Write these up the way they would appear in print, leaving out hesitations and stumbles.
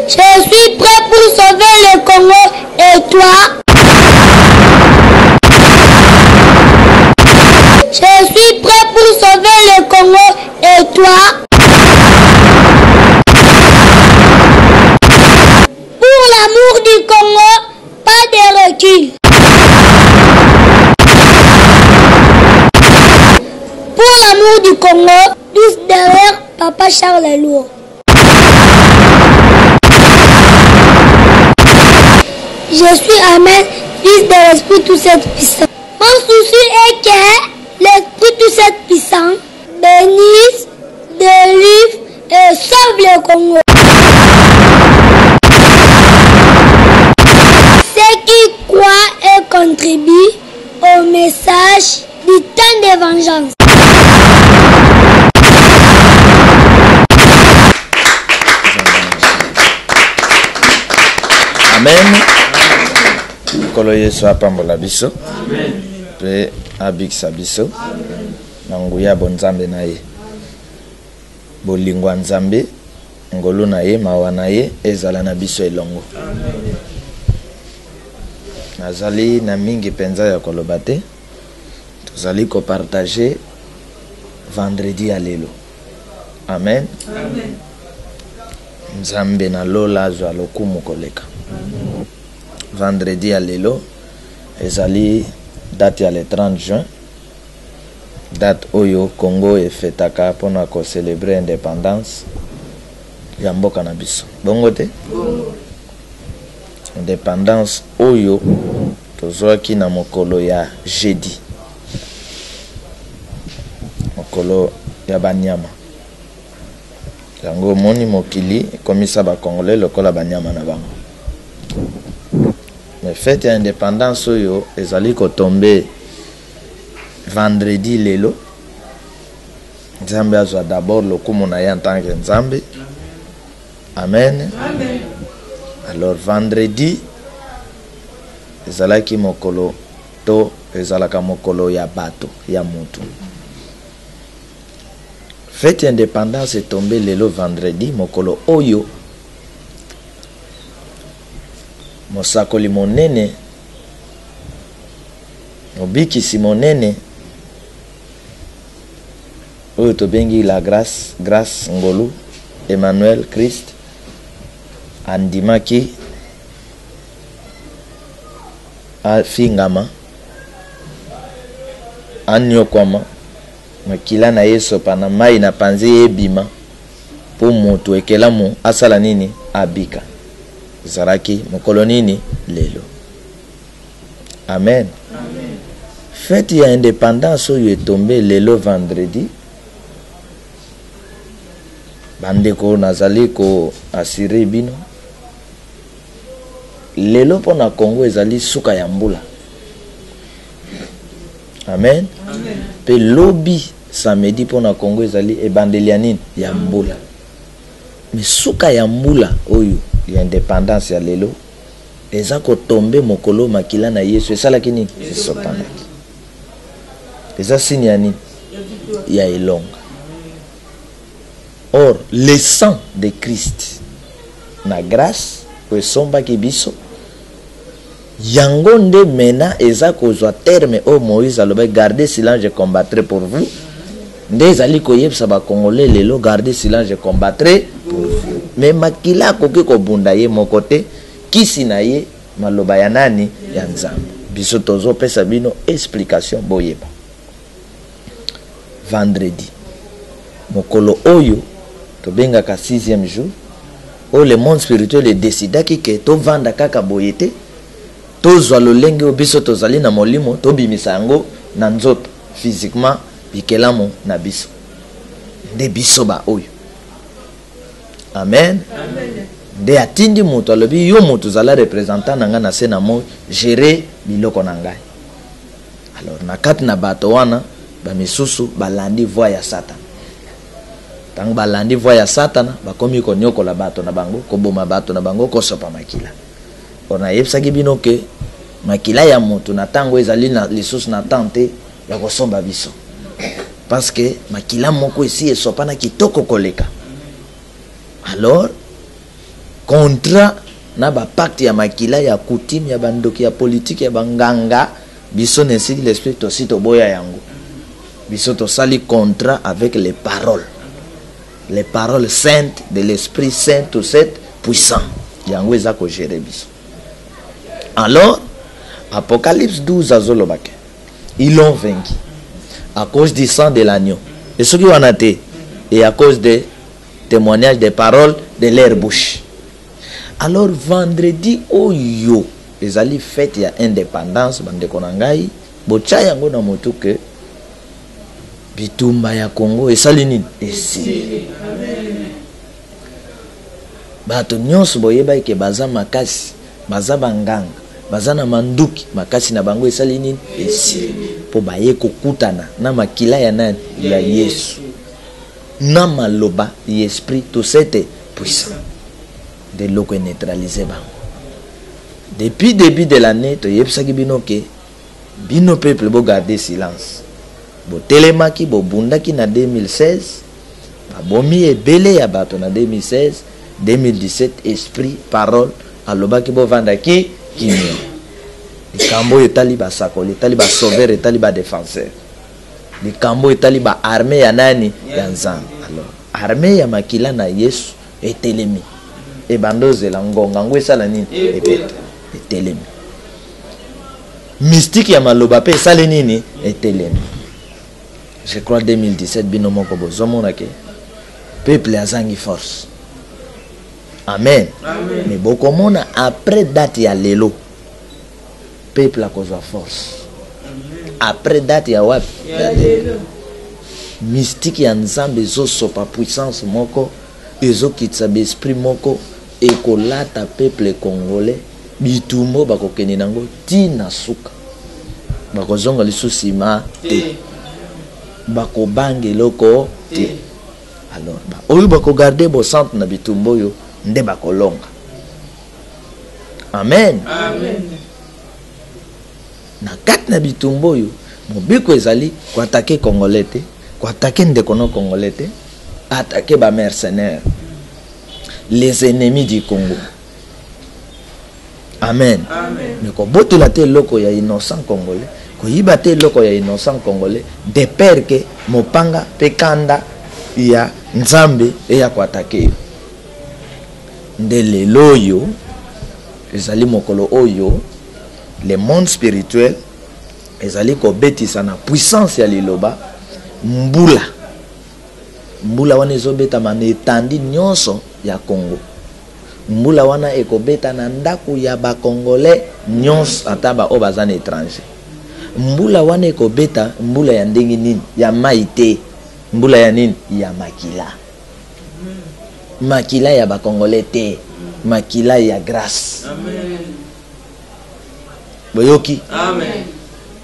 Je suis prêt pour sauver le Congo. Et toi? Je suis prêt pour sauver le Congo. Et toi? Pour l'amour du Congo, pas de recul. Pour l'amour du Congo, tous derrière Papa Charles Lourd. Je suis Amen, fils de l'Esprit tout cette puissant. Mon souci est que l'Esprit tout cette puissant bénisse, délivre et sauve le Congo. Ceux qui croient et contribuent au message du temps de vengeance. Amen. Kolo Yesu apambola biso. Pe abikisa biso. Nanguya bonzambe na ye. Bolingwa nzambe. Ngolu na ye, mawa na ye, ezala na biso elongo. Nazali na mingi penza ya koloba te. Tozali ko partager vendredi ya lelo. Amen. Amen. Nzambe na lola azwa lokumu koleka. Vendredi à lelo ezali date ya le 30 juin, date oyo Congo efetaka pona ko célébrer indépendance ya mboka na biso. Bongo te? Indépendance oyo tozwaki na mokolo ya jeudi, mokolo ya banyama. Yango moni mokili komisa ba Congolais lokola banyama na bango. Mais fête ya indépendance oyo ezali ko tomber vendredi lelo. Nzambe azwa d'abord lokumu na ye en tant que Nzambe. Amen. Amen. Alors vendredi ezalaki mokolo to ezalaka mokolo ya bato ya mutu. Fête ya indépendance est tombée lelo vendredi mokolo oyo mosakoli monene obikisi monene oyo tobengi la grâce ngolu Emmanuel Christ andimaki afingama anyokwama makila na yeso pana mai na panzi ebima po mutu ekelamu asala nini abika zaraki mokolo nini lelo. Amen. Amen. Fête ya indépendance oyo tombé lelo vendredi. Bandeko nazali ko asire bino lelo pona Congo ezali suka ya mbula. Amen. Amen. Pe lobi samedi pona Congo ezali ebandeli ya nini ya mbula. Mais suka ya mbula oyo ya indépendance ya lelo eza ko tomber mokolo makila na Yesu esala kini sopanaki. Eza signe ya nini ya elonga. Or le sang de Christ na grâce ko esomba ki biso yango nde mena eza kozwa terme o Moïse aloba garder silence je combattrai pour vous. Nde ezali koyebisa ba Congolais lelo garder silence je combattrai pour vous. Mais makila koki ko bunda ye mokote kisi na ye maloba ya nani ya Nzambe. Biso tozo pesa bino explication boyeba. Vendredi mokolo oyo tobenga ka 6e jour o le monde spirituel est décidé que to vanda kaka boyete to zwa lolenge obiso tozali na molimo to bimisa yango na nzoto physiquement bikelamu na biso nde biso ba oyo. Amen. Amen. De atindi mutu alobi yo mutu zala représentant nanga na sena mo gérer biloko na ngai. Alors na kati na bato wana ba misusu balandi voix ya Satan. Tang balandi voix ya Satan bakomi ko nyokola bato na bango ko boma bato na bango ko sopa makila. Ona yebsaki bino ke makila ya mutu na tango ezali na lisusu na tante ya kosomba biso. Parce que makila moko esi esopana kitoko koleka. Alors contrat na ba pacte ya makila ya coutume ya bandoki ya politique ya banganga biso nesili l'esprit aussi to boya yango biso to sali contrat avec les paroles saintes de l'esprit saint tout cette puissant yango eza ko gérer biso. Alors Apocalypse 12 azolobake ils l'ont vaincu à cause du sang de l'agneau et ceux qui ont été et à cause des témoignages des paroles de leur bouche. Alors vendredi oyo ezali fête ya indépendance bandeko na ngai bocha yango na motu ke bitumba ya Congo esali nini esili. Bato nyonso boyeba ke baza makasi baza banganga baza na manduki makasi na bango esali nini esili po baye kokutana na makila ya nani ya Yesu na maloba l'esprit tout cette puissant de loko neutraliser bango. Depuis début de l'année to yebsaki bino ke bino peuple bo garder silence bo telemaki bo bundaki na 2016 babomi ebele ya bato na 2016 2017 esprit parole alobaki bo vandaki kimio likambo etali basakoli etali ba sauveur etali ba défenseur likambo etali ba armée ya nani ya nzambe. Alors armée ya makila na Yesu etelemi ebandoze la ngonga ngo esala nini epeta etelemi mystique ya maloba pe esala nini etelemi. Je crois 2017 bino moko bozomona ke peuple azangi force. Amen. Amen. Mais bokomona après date ya lelo peuple akozwa force. Amen. Après date ya wapi ya lelo mystique ya nzambe ezosopa puissance moko ezokitisa esprit moko ekolata peuple congolais bitumbo bakokende nango tina suka bakozonga lisusu ma te bakobange loko te. Alors oyo bakogarde bo centre na bitumbo yo nde bakolonga. Amen. Amen. Na kati na bitumbo yo mobiko ezali ko attaquer congolais te ko attaquer ndeko no congolais te attaquer ba mercenaires les ennemis du Congo. Amen. Amen. Mais ko botola te loko ya innocent congolais ko yiba te loko ya innocent congolais de peur que mopanga pekanda ya nzambe eya ko attaquer nde lelo yo ezali mokolo oyo le monde spirituel ezali ko betisa na puissance ya liloba mbula wana ezobeta mana etandi nyonso ya Congo. Mbula wana ekobeta na ndaku ya ba congolais nyonso ata ba o baza na étranger. Mbula wana ekobeta mbula ya ndenge nini ya maite mbula ya nini ya makila. Makila ya ba congolais te makila ya grâce. Amen. Boyoki. Amen.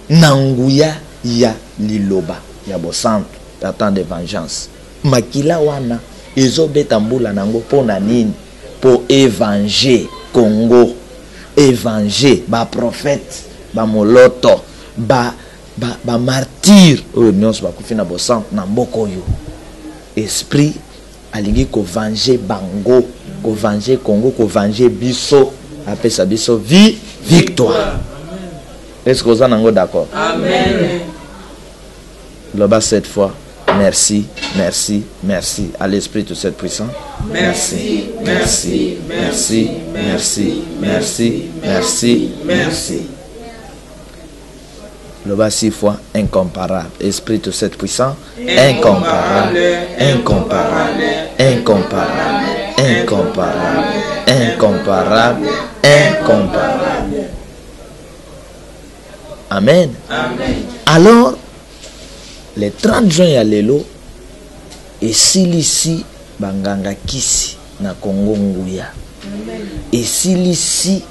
Nanguya ya liloba ya bosanto ya temps de vengeance. Makila wana ezobeta mbula nango pona nini po évanger Congo, évanger ba prophète ba moloto ba martyr oyo nyonso bakufi na bosanto na mboko yo. Esprit alingi ko venger bango, ko venger Congo, ko venger biso, apesa biso victoire. Est-ce que vous êtes d'accord? Amen. Loba cette fois. Merci, merci, merci à l'esprit de cette puissance. Merci, merci, merci, merci, merci, merci, merci. Le bas 6 fois incomparable. Esprit de cette puissance. Incomparable, incomparable, incomparable, incomparable, incomparable, incomparable. Amen. Amen. Alors, le 30 juin ya lelo esilisi banganga kisi na Congo nguya. Esilisi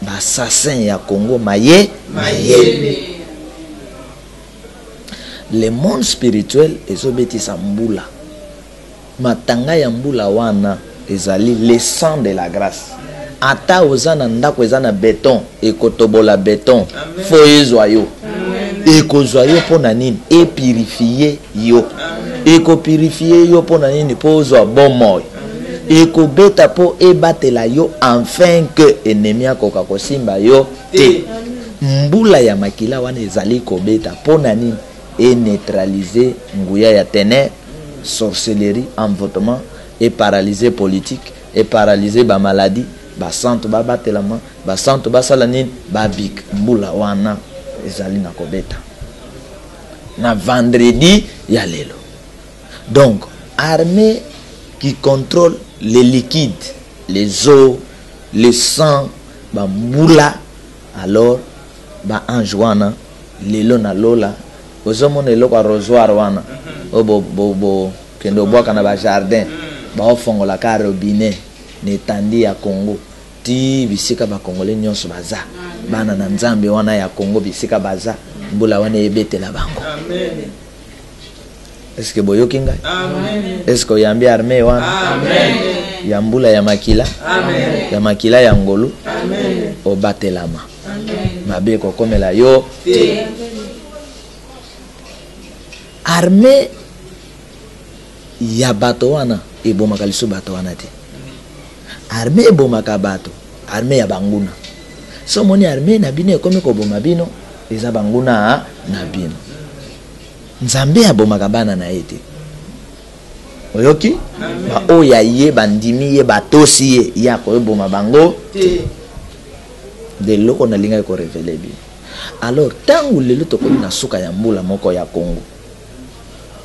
bassassin ya Congo maye. Le monde spirituel ezobetisa mbula. Matanga ya mbula wana ezali le sang de la grâce. Ata ozana ndako ezana béton ekotobola béton fo ezwa yo. Ekozwa yo pona nini e purifier yo. Eko purifier yo pona nini po ozwa bon moyo. ekobeta po ebatela yo enfin que ennemi akoka kosimba yo te. Mbula ya makila wana ezali kobeta po na nini et neutraliser nguya ya ténèbres, sorcellerie, envoûtement et paralyser politique et paralyser ba maladie, ba santo ba batelama, ba santo ba salanine, ba bik mbula wana ezali na kobeta. Na vendredi ya lelo. Donc armée qui contrôle les liquides, les eaux, le sang, ba mbula, alors ba ange wana lelo na lola ozomona eloko arrosoir wana bo kendo boka na ba jardin ba ofongola ka robinet netandi ya Congo ti bisika ba congolais nyonso baza bana na nzambe wana ya Congo bisika baza mbula wana ebetela bango. Amen. Est-ce que boyoki ngai? Amen. Est-ce que yambi armée wana? Amen. Ya mbula ya makila? Amen. Ya makila ya ngolu? Amen. Obatelama. Amen. Mabe ko komela yo te. Armée ya bato wana ebomaka liso bato wana te. Armée ebomaka bato, armée ya banguna. So moni armée na bino ekomi ko boma bino eza banguna na bino. Nzambe abomaka bana na ete. Oyoki? Ba oya ye bandimi ye batosi ye ya ko eboma bango te. De loko na linga ko révéler bi. Alors tangu lelo to na suka ya mbula moko ya Congo.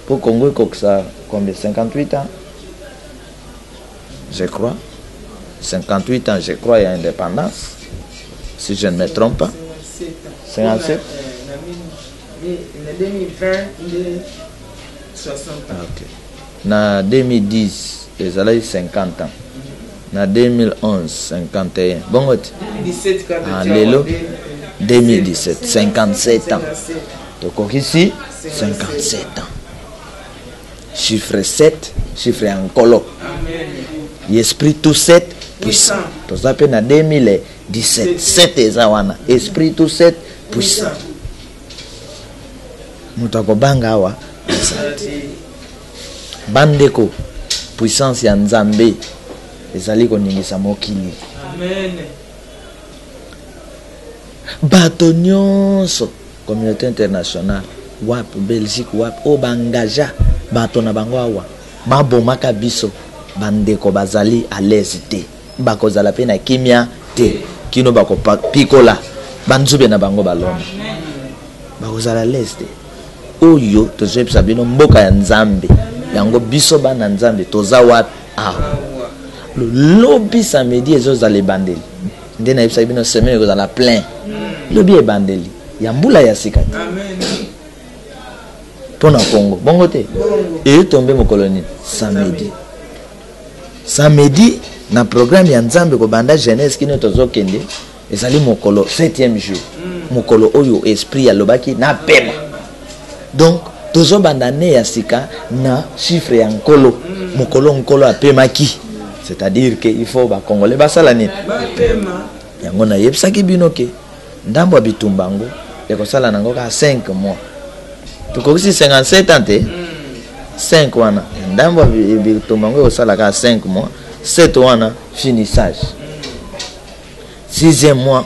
Pour Congo ça combien 58 ans je crois. 58 ans je crois il y a indépendance. Si je ne me trompe pas. 57 OK. Na 2010 ils allaient 50 ans. Na 2011 51 bon 2017 quand lelo 2017 57 ans donc ici 57 ans chiffre 7 chiffre en colo esprit tout 7 puissant to ça pe na 2017 7 ezawana esprit tout 7 puissant mutako banga wa bandeko puissance ya nzambe ezali koningisa mokili. Amen. Bato nyonso communauté internationale wap Belgique wap o bangaja bato na bango awa babomaka biso bandeko bazali à l'aise te bakozala pe na kimia te kino bako pikola banzube na bango balona bakozala à l'aise te oyo tozepesa bino mboka ya nzambe yango biso bana nzambe toza wapi awa le lobby samedi ezozala ebandeli nde na yebisa bino semaine ekozala plein lobby ebandeli ya mbula ya sika te mpona Congo bongo te etombe mokolo nini samedi na programme ya nzambe kobanda jeunesse kino tozokende ezali mokolo 7e jour mokolo oyo esprit alobaki na pema donc tozobanda ne ya sika na chiffre ya nkolo mokolo nkolo apemaki. C'est-à-dire qu'il faut ba congolais basala nini yango na yebisaki bino ke ndambo ya bitumbango ekosala nango ka 5 mois tukokisi 57 ans te 5 wana ndambo ya bitumbango ekosala ka 5 mois 7 wana finissage 6e mois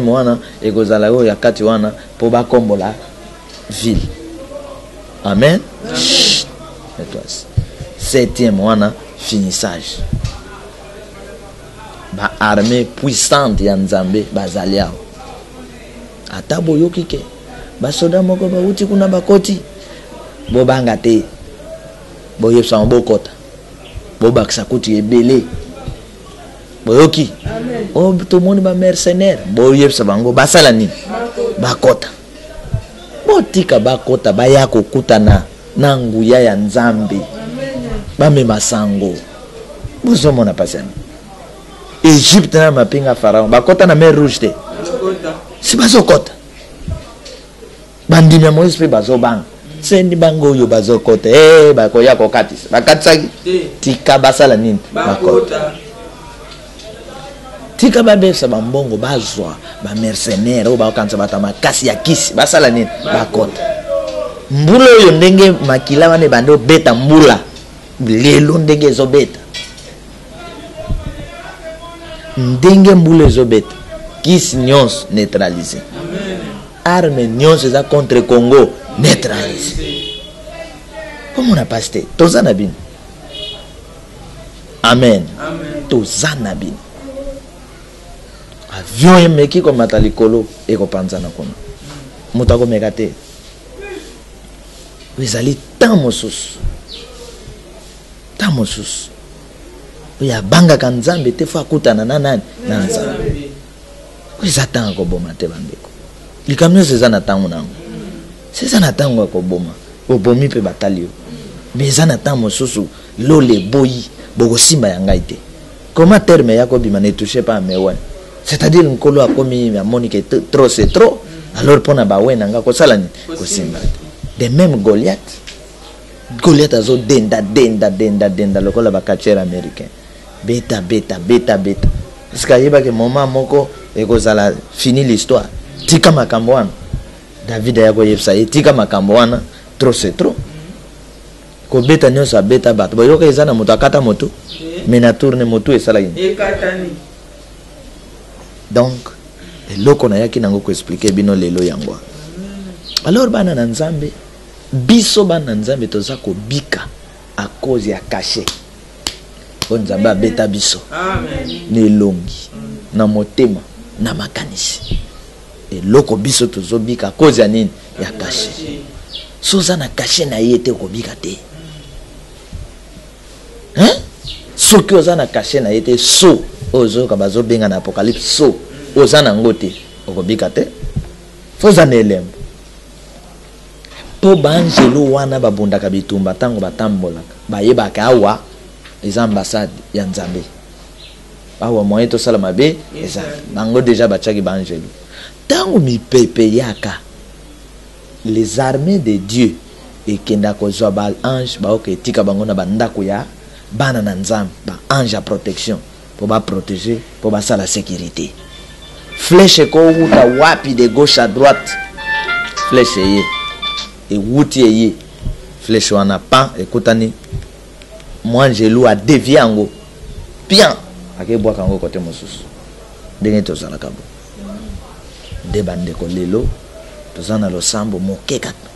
wana ekozala yo ya kati wana po bakombola ville. Amen. 7e wana finissage. Ba armée puissante ya nzambe bazali awo ata boyoki ke basoda moko bauti kuna bakoti bobanga te boyebisa bokota bobakisa kuti ebele boyoki o tomoni ba mercenaire boyebisa bango basala nini bakota botika bakota baya kokutana na nguya ya nzambe bamema sango bozomona pasani Égypte na mapinga Pharaon bakota na mer rouge te si bazokota bandimya Moïse pe bazobanga sendi bango yo bazokota bakoya kokatisa bakatisaki tika basala nini bakota tika babesa bambongo bazwa ba mercenaire o bakanza batama kasi ya kisi basala nini bakota mbula yo ndenge makila wane bando beta mbula lelo ndenge ezobeta ndenge mbula ezobeta kisi nyonso neutralisé arme nyonso eza contre Congo neutralisé komona paster toza na bino amen toza na bino avion emeki komata likolo ekopanzana kuna moto akomeka te ezali tan mosusu oyo abangaka nzambe te fo akutana na nani na nzambe eza ntango akoboma te bandeko likambo nyonso eza na ntango nango eza na ntango akoboma obomi mpe batali yo me eza na ntango mosusu lole eboyi bokosimba ya ngai te koma terme ya kobima ne touche pas me wana c'est-à-dire nkolo akomi amoni ke trop c'est trop alors mpona bawe na nga kosala nini kosimba te de même Goliath azo denda lokola bakachere américain beta parce que ayebaki moment moko ekozala fini l'histoire tika makambo wana David akoyebisa ye tika makambo wana trop c'est trop kobeta nyonso abeta bato boyoka eza na moto akata moto me na tourne moto esalaki donc eloko nayaki nango koexplike bino lelo yango alors bana na nzambe biso bana nzambe toza kobika a cause ya caché po nzambe abeta biso na elongi na motema na makanisi eloko biso tozobika a cause ya nini ya caché so oza na caché na ye te okobika te soki oza na caché na ye te so ozoyoka bazobenga na apocalypse so oza nango te okobika te fo oza na elembo po baangelo wana babundaka bitumba ntango batambolaka bayebaka awa eza ambassade ya nzambe awa moye tosala mabe eza bango deja batiaki baangelo ntango mipepe yaka les armées de Dieu ekenda kozwa baange baoka etika bango na bandako ya bana na nzambe baange ya protection po baprotéger po basala sécurité flèche ekouta wapi de gauche à droite flèche eye ewuti eye flèche wana pan ekutani moangelu adevie yango bien akebwaka yango kote mosusu ndenge tozalaka bo nde bandeko lelo toza na losambo moke kaka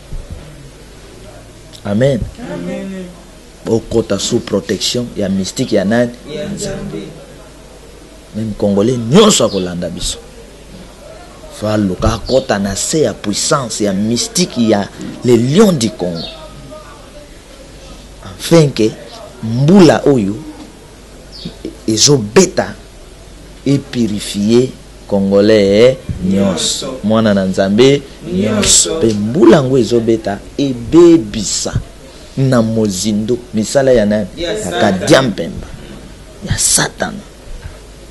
amen okota sous protection ya mystique ya nani même congolais nyonso akolanda biso fa luka akota na se ya puissance ya mystique ya les lions du Congo afin que mbula oyo ezobeta et purifier congolais nyonso mwana na nzambe nyonso pe mbula ngo ezobeta ebebisa na mozindo misala ya nani akadiampemba ya satana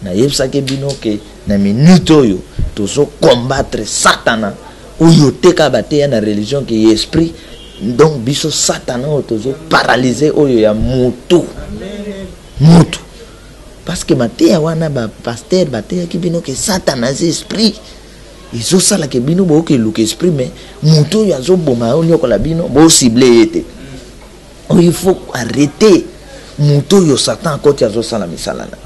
na yebisaki bino ke na minute oyo tozo combattre satana oyo teka bateya na religion ke esprit donc biso satana oyo tozo paralyser oyo ya mutu parce que mateya wana ba pasteur bateya ki bino ke satana c'est esprit izo sala ke bino bo ke luka esprit mais mutu oyo azoboma oyo nyokola bino bo cible ete il faut arrêter mutu oyo satan koti azosala misala na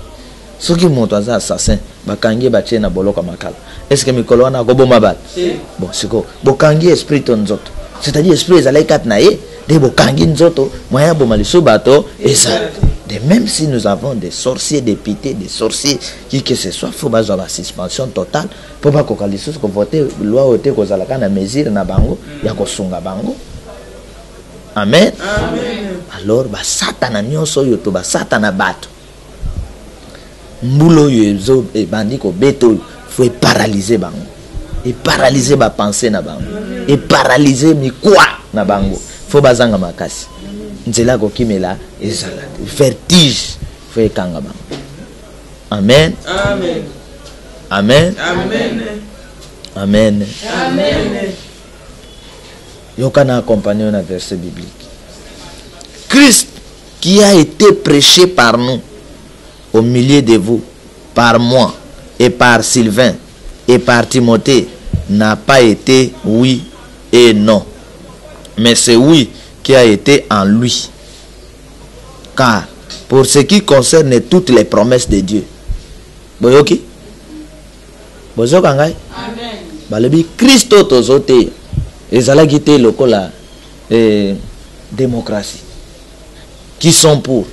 soki moto aza assassin bakangi batie na boloko makala est-ce que mikolo wana akoboma bato bon siko bokangi esprit to nzoto c'est-à-dire esprit ezalaki kati na ye de bokangi nzoto moyen aboma liso bato eza de même si nous avons des sorciers dépités des sorciers qui que ce soit faut bazwa ba suspension totale po bakoka lisusu kovote loi ote kozalaka na mesure na bango ya kosunga bango amen alors basatana nyonso oyo to basatana bato mbulo oyo ezo ebandi kobeta oyo fo eparalyse bango eparalyse bapense na bango eparalyse mikwa na bango fo bazanga makasi nzela kokimela ezala vertige fo ekanga bango amen yokana accompagné na verset biblique. Christ qui a été prêché par nous au milieu de vous, par moi et par Sylvain et par Timothée, n'a pas été oui et non, mais c'est oui qui a été en lui. Car pour ce qui concerne toutes les promesses de Dieu, boyoki bozoka ngai balobi Kristo tozote ezalaki te lokola démocratie. Qui sont pour,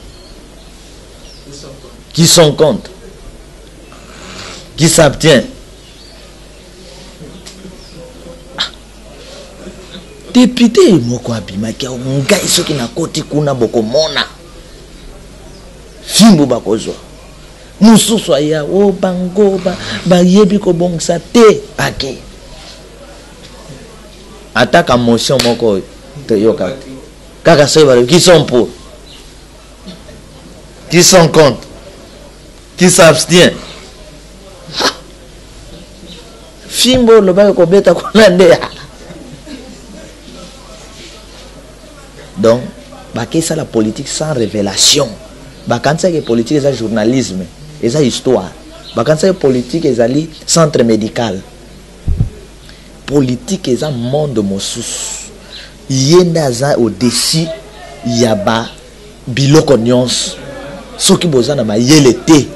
qui sont contre, qui s'abstient. Député moko abimaki ngai soki na koti kuna bokomona fimbo bakozwa mususu aya o bango bayebi kobongisa te ake ataka motion moko te yoka kaka soki qui sont pour, qui sont contre, qui s'abstient. Fimbo lobaka kobeta kuna nde. Donc, bakesa la politique sans révélation. Bakansa que politique c'est journalisme, c'est histoire. Bakansa que politique ezali centre médical. Politique est un monde mosus. Yenda za au-dessus yaba biloko nyonso. Soki bozana mayele te.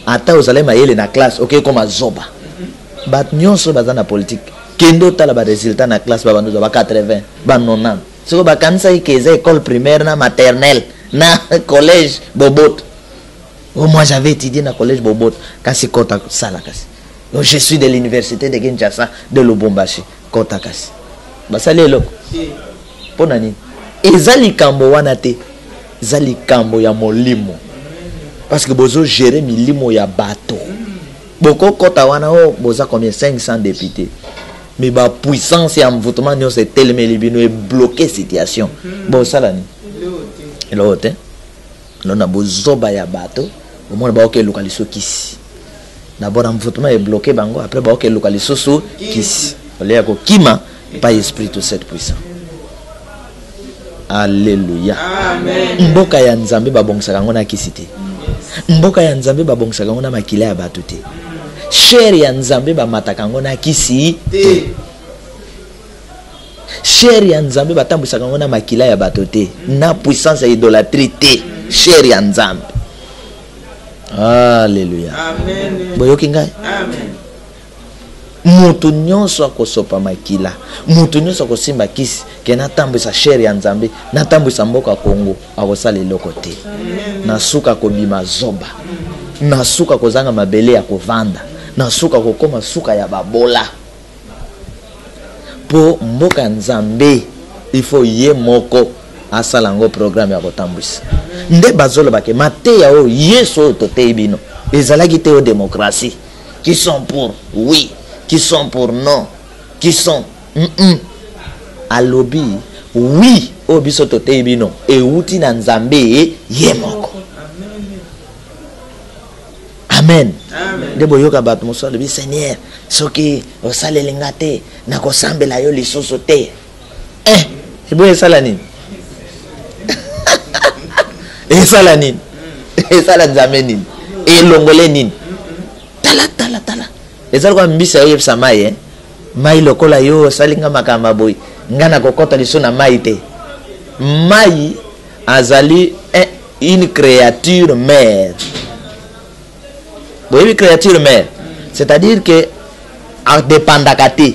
Ata ozale mayele na classe, OK comme azoba. Bat nyonso bazana politique. Kendo tala ba résultat na classe ba bandu ba 80, ba 90. Soko bakanisa ikeza école primaire na maternelle na collège Bobot. Oh, moi j'avais étudié na collège Bobot kasi kota sala kasi. Oh, je suis de l'université de Kinshasa de Lubumbashi kota kasi. Basali eloko. Pona nini? Ezali kambo wana te. Ezali kambo ya molimo. Parce que bozo gérer milimo ya bateau. Boko kota wana oh boza combien 500 députés. Mais ba puissance ya mvutuma nyo c'est tellement libino et bloquer situation. Bon ça là ni. L'autre. On a bozoba ya bateau. Au moins ba OK localiso kisi. D'abord mvutuma est bloqué bango après ba OK localiso so kisi. Olea ko kima pas esprit tout cette puissance. Alléluia. Amen. Mboka ya Nzambe babongisa ngona kisite. Mboka ya Nzambe babongisa ngona makila ya bato te. Chéri ya Nzambe bamataka ngona kisi te. Chéri ya Nzambe batambisa ngona makila ya bato te. Na puissance ya idolâtrie te. Chéri ya Nzambe. Alléluia. Amen. Boyoki ngai. Amen. Mutu nyonso akosopa makila, mutu nyonso akosimba kisi ke natambwisa chéri ya Nzambe, natambwisa mboka Kongo akosala eloko te. Nasuka kobima zoba, nasuka kozanga mabele ya kovanda, nasuka kokoma suka ya babola. Po mboka ya Nzambe il faut ye moko asala ngo programme ya kotambwisa. Nde bazoloba ke mateya o yeso tote bino ezalaki te o démocratie. Qui sont pour oui, qui sont pour non, qui sont à lobby oui o biso tote bino e uti na Nzambe ye moko. Amen. Amen. De boyoka bat moso le Seigneur soki osalelinga te na kosambela yo lisusu te. Eboye sala nini? Esala nini? Esala Nzambe nini? Elongole nini? Tala. Ezali kwa mbisa yo yebisa mai mai lokola yo salinga makamba boy ngana kokota liso na mai te. Mai azali une créature mère. Boyebi créature mère, c'est-à-dire que a dépendaka te.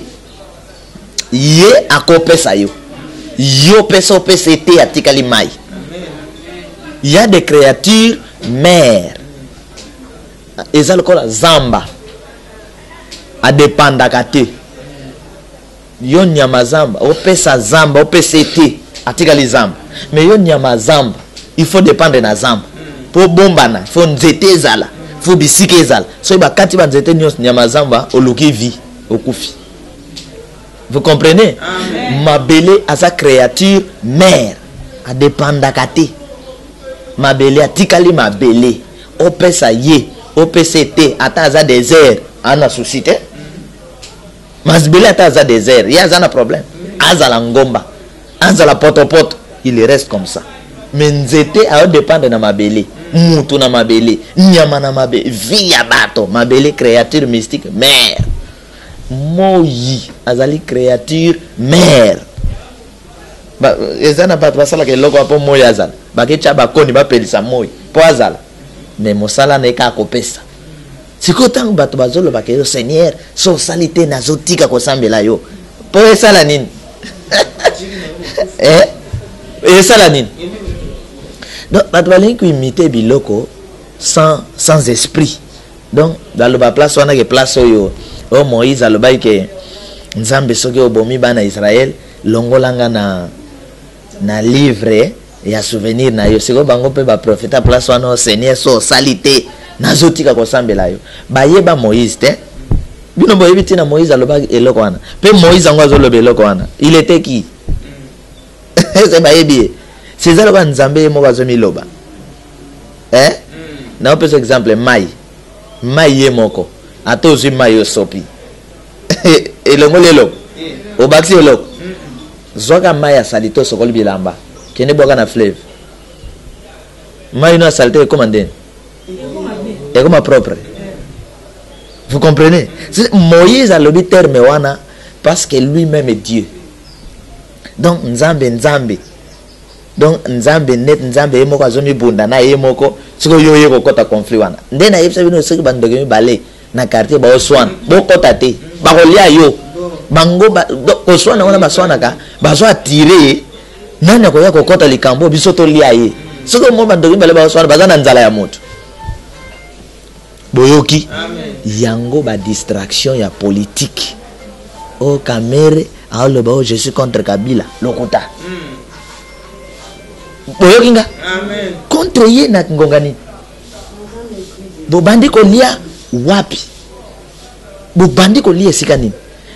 Ye akopesa yo. Yo pesa opesete atikali mai. Il y a des créatures mères. Ezali lokola zamba. A dépendaka te. Yo nyama zamba opesa zamba opesete atikali zamba. Mais yo nyama zamba il faut dépendre na zamba. Po bombana, faut nzete ezala, faut bisike ezala. So ba kati ba nzete nyos nyama zamba oluki vie okufi. Vous comprenez? Amen. Mabele asa créature mère a dépendaka te. Mabele atikali mabele opesa ye opesete ata za désert ana suscité. Masbele ata za désert, il y a un problème. Azala ngomba, azala poto, il reste comme ça. Mais nzete a dépendre na mabele, mutu na mabele, nyama na mabele, via bato, mabele créature mystique mère. Moyi azali créature mère. Ba ezana bato basala ke loko apo moyi azala. Ba ke chaba koni ba pelisa moyi. Po azala. Mais mosala na ka kopesa. sikoyo ntango bato bazolobaka yo seigneur so osali te nazotika kosambela yo mpo esala nini esala nini donc bato balingi koimite biloko sans esprit. Donc baloba place wana ke place oyo o Moïse alobaki ke nzambe soki obomi bana Israël longolanga na livre ya souvenir na yo siko bango pe ba profeta place wana o Seigneur so salite nazotika kosambela yo bayeba Moïse te bino boyebi tina Moïse alobaki eloko wana pe Moïse ngo azoloba eloko wana il était qui c'est bayebi c'est ça le nzambe mo bazomi loba na opesa exemple mai ye moko ata ozwi mai osopi elongo lelo obakisi eloko zwaka mai asali to sokoli bilamba kende boka na fleuve mai no asali te ekoma ndeni ekoma propre. Vous comprenez? Moïse a le terme wana parce que lui-même est Dieu. Donc nzambe donc nzambe net nzambe yemoko azomi bunda na yemoko siko yo yeko kota conflit wana ndena yebisa bino siko bandoge mi bale na quartier ba oswana bo kota te ba kolia yo bango ba oswana wana baswana ka bazo attirer nani ko yako kota likambo biso to lia ye siko mo bandoge bale ba oswana bazana nzala ya moto boyoki yango ba distraction ya politique o kamere alors ba je suis contre Kabila lokuta boyokinga amen contre ye na ngongani bobandi ko lia wapi bobandi ko lia sikani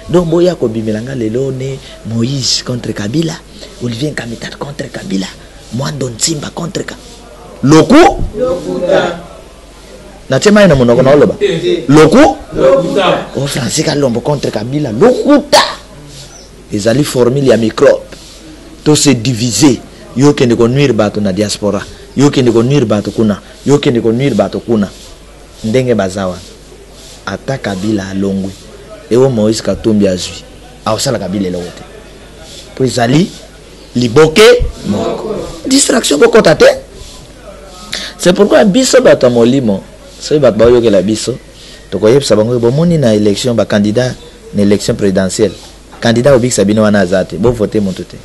donc boya ko bimelanga lelo ne Moïse contre Kabila Olivier Nkamitat contre Kabila Mwando Nsimba contre lokuta na tema ina monoko na oloba lokuta o Francis Kalombo contre Kabila lokuta ezali formule ya microbe to se diviser yo kende ko nuire bato na diaspora yo kende ko nuire bato kuna yo kende ko nuire bato kuna ndenge bazawa ata Kabila alongwe ewo Moïse Katumbi azwi awsala Kabila elote po ezali liboke moko distraction ko kotate. C'est pourquoi biso bato molimo so bato ba yo ke la biso to ko yebsa bango bo moni na élection ba candidat na élection présidentielle candidat obikisa bino wana azate bo voter montote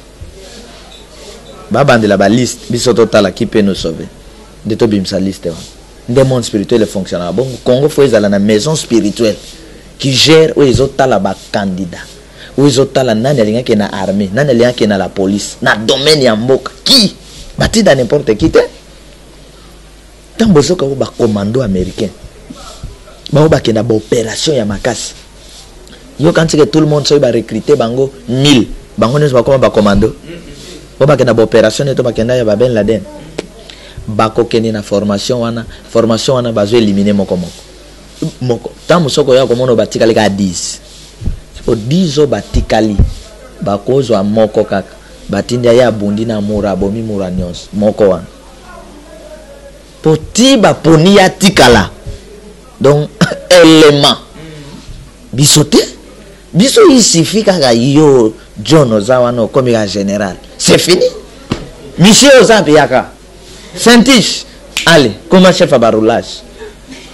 babandela ba liste biso total qui peut nous sauver de to bimsa liste de monde spirituel fonctionnaire bon Congo faut ezala na maison spirituelle qui gère ou ezotala ba candidat ou ezotala nani alinga ke na armée nani alinga ke na la police na domaine ya mboka qui bati dans n'importe qui te tant bozoka ba commando américain ba ba ke na ba opération ya makasi yo quand que tout le monde so ba recruter bango 1000 bango ne ba comme ba commando ba ke na ba opération ne to ba kenda ya ba Ben Laden bako keni na formation wana bazo éliminer moko tamu soko ya komono batikali ka 10 po 10 batikali bakozo a moko kaka batindia ya bundi na mura bomi mura nyos moko wana poti ba poni ya tikala donc élément bisote biso il suffit kaka yo John Ozawana comme un général c'est fini monsieur Ozapi yaka Saint-Iche, allez, comme chef à baroulage.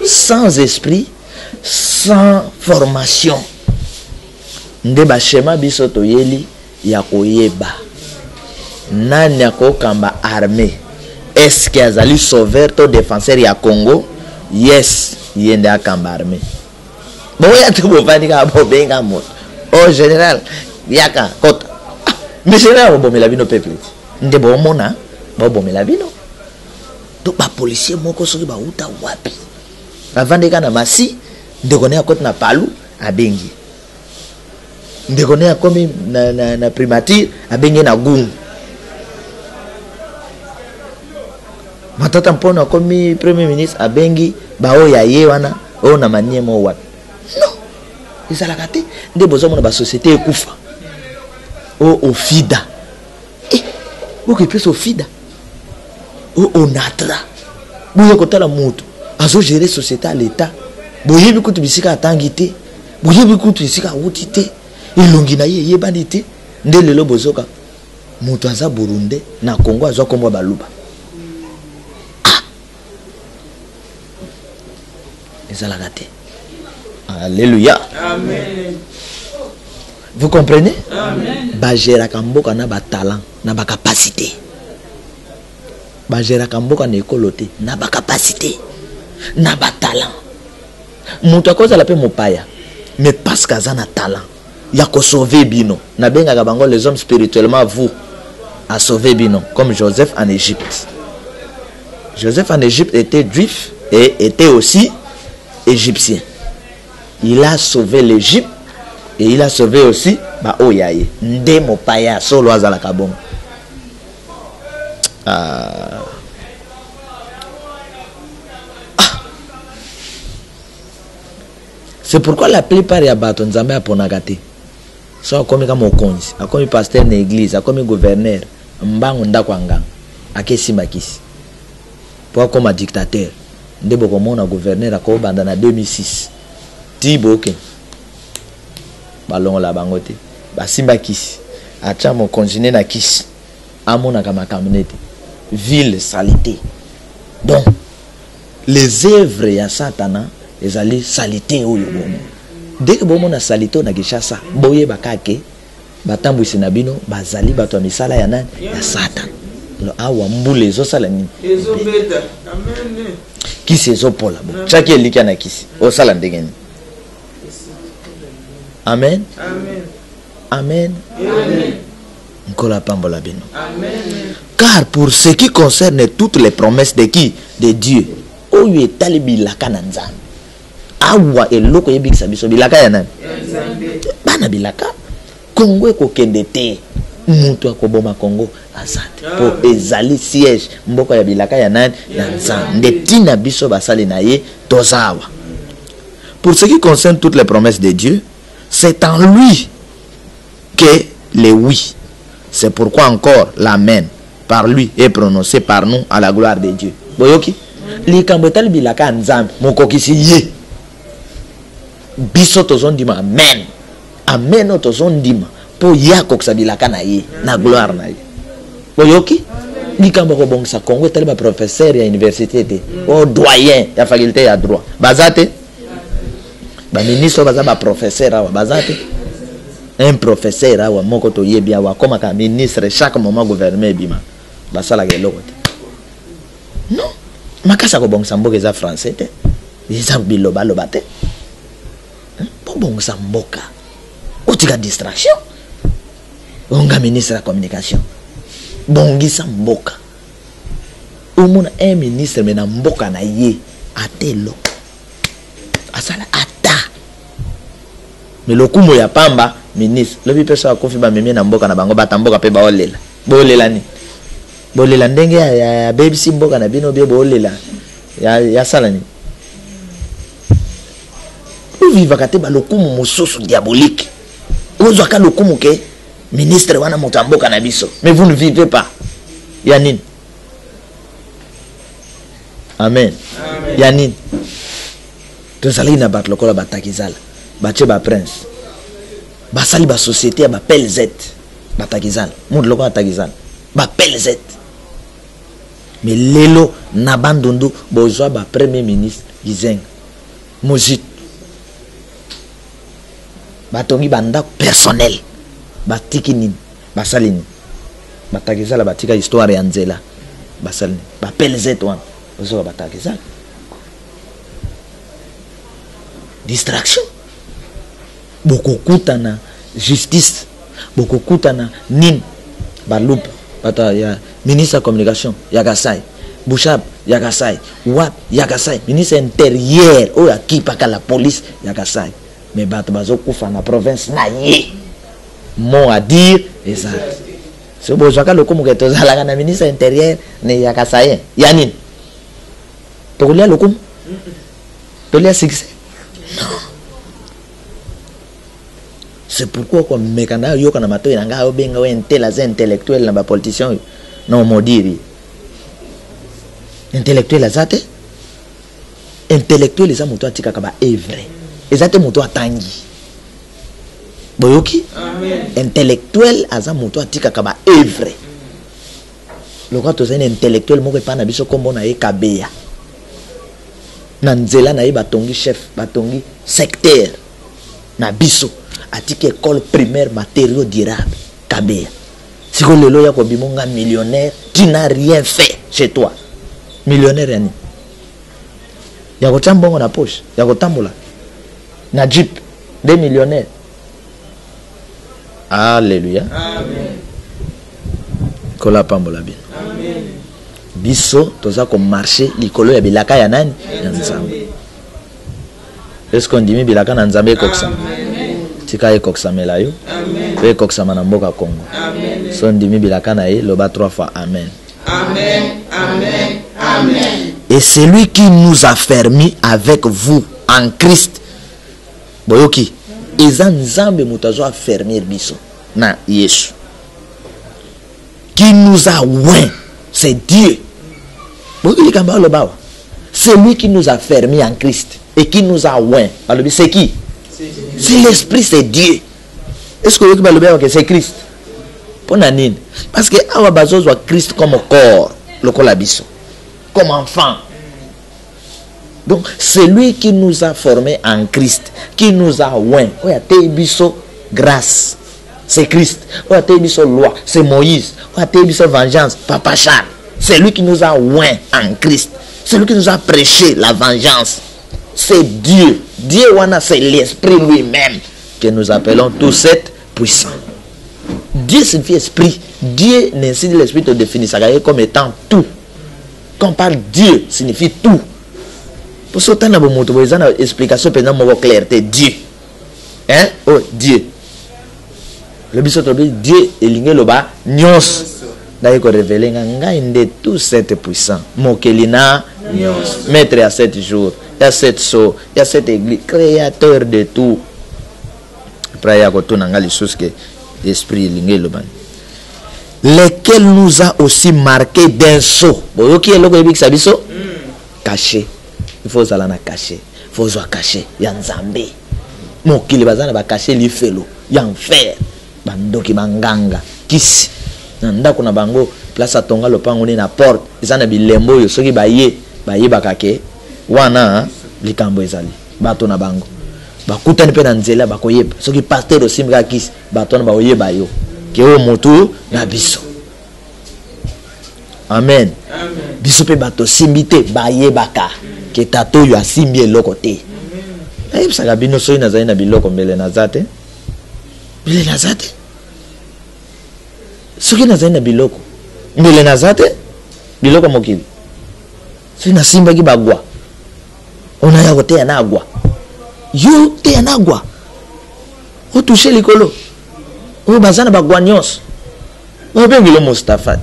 Sans esprit, sans formation. Ndeba schéma bisoto yeli ya koyeba. Nani yako kamba armée. Est-ce qu'il y a un sauveur to défenseur ya Congo? Yes, yende akamba armée. Bon ya tu bo panika bo benga mot. Oh général, yaka kota. Mais général bo mela bino peuple. Ndeba mona, bo mela bino. Ba policier moko soki ba uta wapi bavande kana masi ndeko ne akoti na palu abengi ndeko ne akomi na primature abengi na gungu matata mpona akomi premier ministre abengi bao ya ye wana o na manie mo wapi non ezalaka te nde bozomona ba société ekufa o ofida okepesa ofida onatra boye kotala moto azo gérer société à l'état boye bikutu bisika atangité boye bikutu bisika utité ilongi na ye yebani te nde lelo bozoka moto aza Burundi na Congo azo kombo baluba ezalaka te. Alléluia. Amen. Vous comprenez? Amen. Bageraka mboka na ba talent, na ba capacité. Bageraka mboka na ekolo te, na ba capacité, na ba talent. Mutu akozala pe mopaya, mais parce qu'aza na talent, ya ko sauver bino. Na bengaka bango les hommes spirituellement vous à sauver bino, comme Joseph en Égypte. Joseph en Égypte était juif et était aussi égyptien. Il a sauvé l'Égypte et il a sauvé aussi Oyaye. Nde mopaya solo azala kabon. C'est pourquoi la plupart ya bato nzambe aponaka te. So akomi kama mokonzi, akomi pasteur na église, akomi gouverneur, mbango ndako anga, akesi makisi. Pour comme dictateur. Nde boko mona gouverneur ako banda na 2006. Tiboke. Balongo la bangote. Basimba kisi. Acha mo konjine na kisi. Amona kama kamnete. Ville salité. Donc les œuvres ya Satana ezali salité oyo bomo. Dès que bomo na salité na Kinshasa, boye bakake batambwisi na bino bazali bato misala ya nani ya Satan. Lo awa mbule zo sala nini? Ezobeta. Amen. Kisi ezopola bo. Chaki eliki na kisi. O sala ndengeni. Amen. Amen. Amen. Amen. Nkola pambola bino. Amen. Car pour ce qui concerne toutes les promesses de qui? De Dieu. Oyo etali bilaka na nzambe. Awa eloko yebikisa biso bilaka ya nani? Bana bilaka. Kongo ekokende te. Mutu akoboma Congo asante. Po ezali siège mboka ya bilaka ya nani? Na nzambe. Nde tina biso basali na ye tozawa. Pour ce qui concerne toutes les promesses de Dieu, c'est en lui que les oui. C'est pourquoi encore l'amen par lui est prononcé par nous à la gloire de Dieu. Boyoki? Likambo tali bilaka nzambe mokokisi ye. Biso tozondima amen. Amen o tozondima po yako kusabilaka na ye na gloire na ye. Boyoki? Likambo ko bongisa Congo tali ba professeur ya université te. O doyen ya faculté ya droit. Bazate? Ba ministre baza ba professeur awa bazate? Un professeur awa moko to yebi awa koma ka ministre chaque moment gouvernement bima. Basala ke loko te. Non. Makasa ko bongisa mboka eza français te. Eza biloba loba te. Po bongisa mboka. Otika distraction. Onga ministre de la communication. Bongisa mboka. Omona un ministre mena mboka na ye atelo. Asala ata. Mais lokumo ya pamba ministre. Lobi pesa kofi ba meme na mboka na bango batamboka pe ba olela. Bolela ni. Bolela ndenge ya baby simboka na bino be bolela. Ya sala ni. Viva kate ba lokumu mosusu diabolique. Ozo aka lokumu ke ministre wana motamboka na biso. Mais vous ne vivez pas. Yanine. Amen. Amen. Yanine. Tozali na bat lokola batakizala. Bache ba prince. Basali ba société ba PLZ. Batakizala. Monde lokola batakizala. Ba PLZ. Mais lelo na bandundu bozwa ba premier ministre Gizenga. Mojit. Batongi banda personnel. Batiki nini. Basali nini. Batakizala batika histoire ya nzela. Basali nini. Ba PLZ wana. Ozo batakizala. Distraction. Bokokuta na justice. Bokokuta na nin. Balupa. Bata ya ministre de communication. Yagasai. Bouchab. Yagasai. Wap. Yagasai. Ministre intérieur. Oya kipaka la police. Yagasai. Mais bato bazo kufa na province na ye. Mot à dire. Exact. Si vous avez le coup de ministre intérieur, ne Yagasai. Yanine. Tu as le coup? Tu as succès? Non. C'est pourquoi comme mécana yo kana mato inanga obenga we intellectuel na ba politicien non modiri. Intellectuel azate? Intellectuel eza moto atika ka ba evre. Ezate moto atangi. Boyoki? Amen. Intellectuel aza moto atika ka ba evre. Le quoi toza intellectuel moko pa na biso kombo na ye kabeya. na nzela na ye batongi chef batongi secteur na biso atiki école primaire matériaux durables Kabeya. Si vous le loya kobimonga millionnaire, tu n'as rien fait chez toi. Millionnaire yani. Ya kotambongo na poche, ya kotambola. Na jeep, des millionnaires. Alléluia. Amen. Kola pambola bien. Amen. Biso toza ko marcher likolo ya bilaka ya nani? Ya Nzambe. Est-ce qu'on dit mi bilaka na Nzambe koksa? Tika e koksa melayo. Amen. Pe koksa manamboka Congo. Amen. Son dimi bilaka na ye loba 3 fois amen. Amen. Amen. Amen. Et celui qui nous a fermés avec vous en Christ. Boyoki. Eza Nzambe mutazo a fermer biso na Yesu. Qui nous a oint, c'est Dieu. Boyoki kamba lo bawa. C'est lui qui nous a fermés en Christ et qui nous a oint. Alors c'est qui? C'est l'esprit, c'est Dieu. Est-ce que vous avez que c'est Christ? Parce que awa bazo voit Christ comme corps, le colabiso, comme enfant. Donc c'est lui qui nous a formés en Christ, qui nous a oint. Oya te biso grâce, c'est Christ. Oya te biso loi, c'est Moïse. Oya te biso vengeance, Papa Charles. C'est lui qui nous a oint en Christ. C'est lui qui nous a prêché la vengeance. C'est Dieu. Dieu wana c'est l'esprit lui-même que nous appelons tous cette puissant. Dieu signifie esprit. Dieu n'incite l'esprit te définir ça comme étant tout. Quand on parle Dieu signifie tout. Pour ça on a une explication pendant clarté Dieu. Hein? Oh Dieu. Le bisou Dieu est ligné là-bas nyos. D'ailleurs qu'on révèle de tout cette puissant. Mokelina nyos. Maître à 7 jours. Il y a 7 sceaux, il y a 7 églises, créateur de tout. Après, il y a les choses que l'esprit est le ban. Lesquels nous a aussi marqué d'un sceau. Ok, caché. Il faut aller caché. Il faut aller caché. Il y a un Nzambe. Mon qui va cacher les félo. Il y a un fer. Bandoki banganga. Kisi. Nanda kuna bango. Place à tonga le pango na porte. Ils en a bilembo. Yo soki baye bakake. Wana likambo ezali bato na bango bakutani pe na nzela bakoyeba soki pasteur aussi mga kisi bato na baoyeba yo ke o motu na biso. Amen. Amen. Biso pe bato simbite bayebaka ke tato yo asimbi eloko te. Ayeb saka bino soyi nazali na biloko mbele nazate mbele nazate soki nazali na biloko mbele nazate biloko mokili soki nasimbaki bagwa on a yagote yanagwa yo te yanagwa o toucher likolo o bazana bagwa nyos o bengilo Mustapha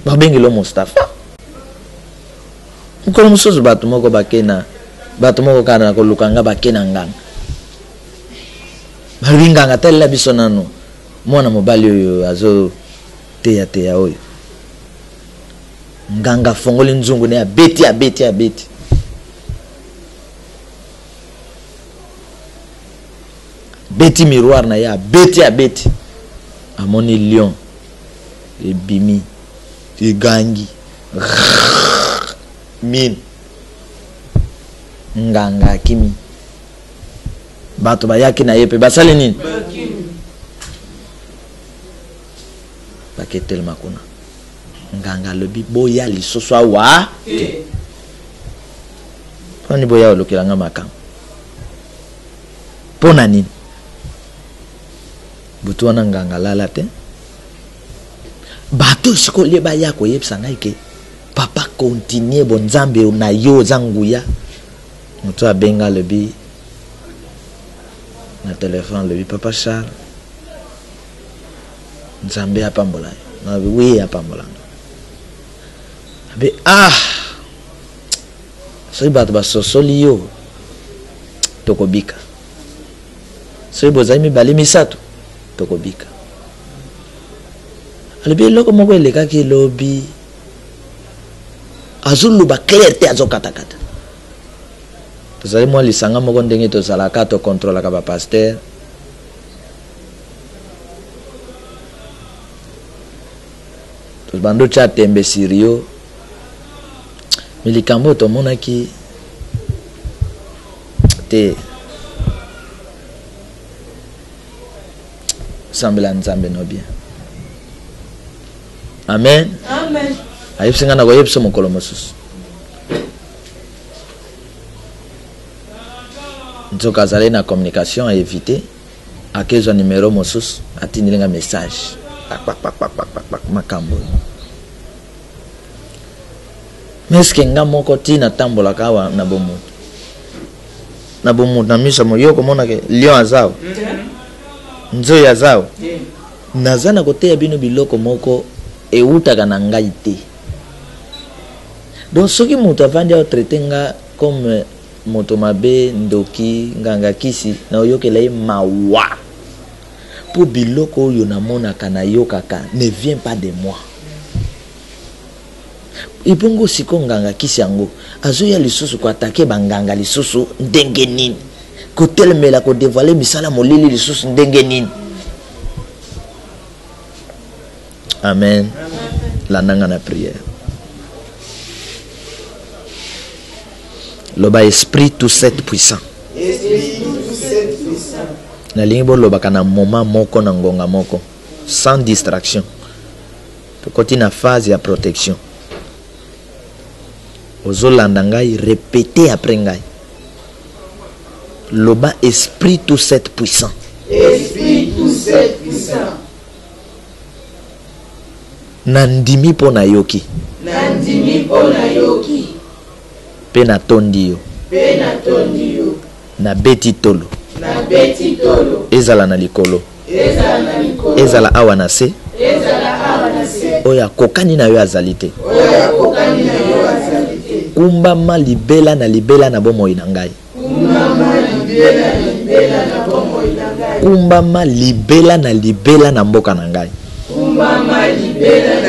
ba bengilo Mustapha ko musozo batu moko bakena batu moko kana ko lukanga bakena nganga balinganga tella bisonano mwana mobali oyo azo teya oyo nganga fongoli nzungu ne abeti beti miroir na ya abeti amoni lion ebimi igangi min nganga kimi bato bayaki na yepe basale nini baketel makuna nganga lobi boya lisoso wa poni boya olokela makam pona nini butu wana nganga lala te bato siko le baya ko yebisa ngai ke papa continue bonzambe na yo zanguya mutu abenga lobi na téléphone lobi Papa Charles nzambe apambola na oui apambola be soki bato basosoli yo tokobika soki bozali mibale misato tokobika alobi eloko moko elekaki elobi azoluba clair te azokatakata tozali mwa lisanga moko ndenge tozalaka tokontrolaka bapaster bando cha tembe sirio Mais les cambo to mona qui te semble nzambe no bien. Amen. Amen. Ayep singa na go yep so mokolo mosusu. Nzoka azali na communication à éviter à quel numéro mosusu atinilinga message. Pak makambo. Mais est-ce que nga moko tina tambola kawa na bomu? Na bomu na misa moyo komona ke lion azao. Nzo ya zao. Nazana kote ya bino biloko moko eutaka na ngai te. Donc soki mutu avandi a traiter nga comme moto mabe ndoki nganga kisi na oyokela ye mawa. Pour biloko oyo namonaka na yokaka ne vient pas de moi. Ibongo siko nganga kisi yango azoya lisusu ko attaquer banganga lisusu ndenge nini ko telemela ko dévoiler misala molili lisusu ndenge nini. Amen. La nanga na prière. Loba esprit tout cette puissant. Esprit tout cette puissant. Na lingi loba kana moment moko na ngonga moko sans distraction. To koti na phase ya protection. Ozolanda ngai répéter après ngai. Loba esprit tout cette puissant. Esprit tout cette puissant. Nandimi po na yoki. Nandimi po na yoki. Pe na tondi yo. Pe na tondi yo. Na beti tolo. Na beti tolo. Ezala na likolo. Ezala na likolo. Ezala awa na se. Ezala awa na se. Oya kokani na yo azalite. Oya kokani na yo azalite. Kumbama libela na bomoi na ngai. Kumbama libela na bomoi na ngai. Kumbama libela na mboka na ngai. Kumbama libela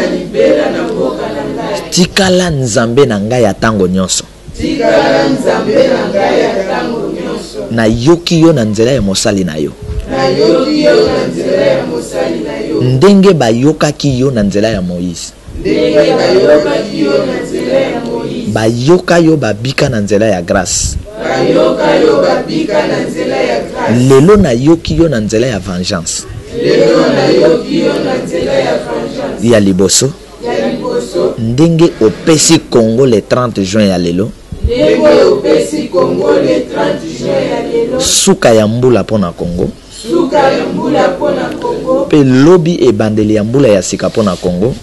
na mboka na ngai. Tikala nzambe na ngai ya tango nyonso. Tikala nzambe na ngai ya tango nyonso. Na yoki yo na nzela ya mosali na yo. Na yoki yo na nzela ya mosali na yo. Ndenge bayokaki yo na nzela ya Moïse. Ndenge bayokaki yo na nzela ya Moïse. Bayoka yo babika na nzela ya grâce. Bayoka yo babika na nzela ya grâce. Lelo na yoki yo na nzela ya vengeance. Lelo na yoki yo na nzela ya vengeance. Ya liboso. Ya liboso. Ndenge opesi Congo le 30 juin ya lelo. Ndenge opesi Congo le 30 juin ya lelo. Suka ya mbula pona Congo. Suka ya mbula pona Congo. Pe lobi ebandeli ya mbula ya sika pona Congo.